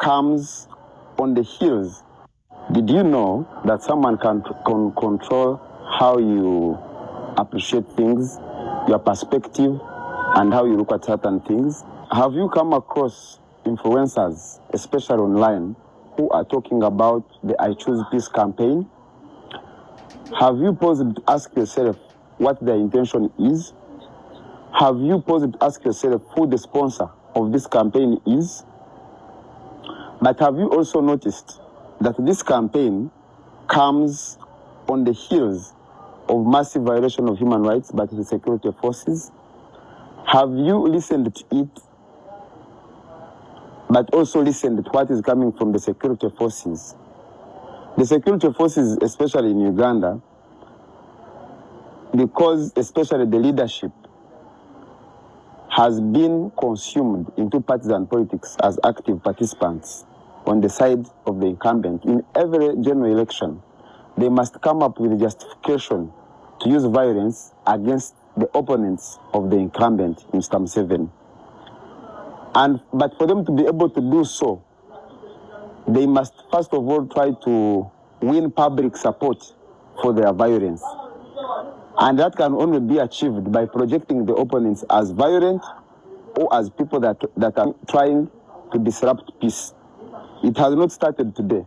comes on the heels. Did you know that someone can control how you appreciate things, your perspective, and how you look at certain things? Have you come across influencers, especially online, who are talking about the I Choose Peace campaign? Have you paused to ask yourself what their intention is? Have you paused to ask yourself who the sponsor of this campaign is? But have you also noticed that this campaign comes on the heels of massive violation of human rights by the security forces? Have you listened to it, but also listened to what is coming from the security forces? The security forces, especially in Uganda, because especially the leadership has been consumed into partisan politics as active participants on the side of the incumbent. In every general election, they must come up with a justification to use violence against the opponents of the incumbent, Mr. Museveni. But for them to be able to do so, they must first of all try to win public support for their violence. And that can only be achieved by projecting the opponents as violent or as people that are trying to disrupt peace. It has not started today.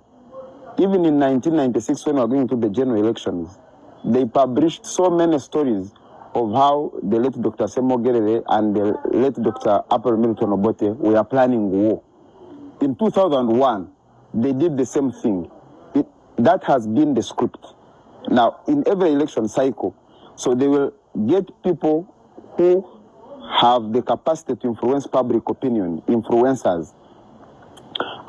Even in 1996, when we were going to the general elections, they published so many stories of how the late Dr. Semo Gerere and the late Dr. April Milton Obote were planning war. In 2001, they did the same thing. That has been the script. Now, in every election cycle, so they will get people who have the capacity to influence public opinion, influencers,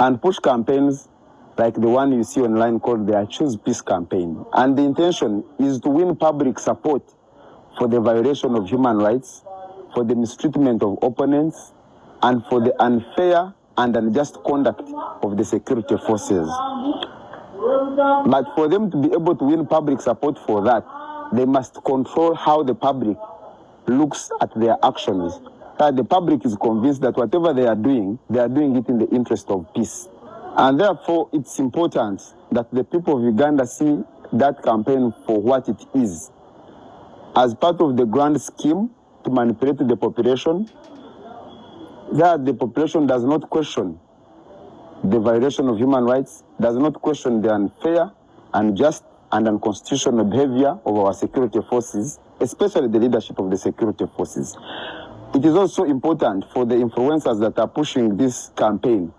and push campaigns like the one you see online called the I Choose Peace campaign. And the intention is to win public support for the violation of human rights, for the mistreatment of opponents, and for the unfair and unjust conduct of the security forces. But for them to be able to win public support for that, they must control how the public looks at their actions. That the public is convinced that whatever they are doing it in the interest of peace. And therefore, it's important that the people of Uganda see that campaign for what it is, as part of the grand scheme to manipulate the population, that the population does not question the violation of human rights, does not question the unfair, unjust, and unconstitutional behavior of our security forces, especially the leadership of the security forces. It is also important for the influencers that are pushing this campaign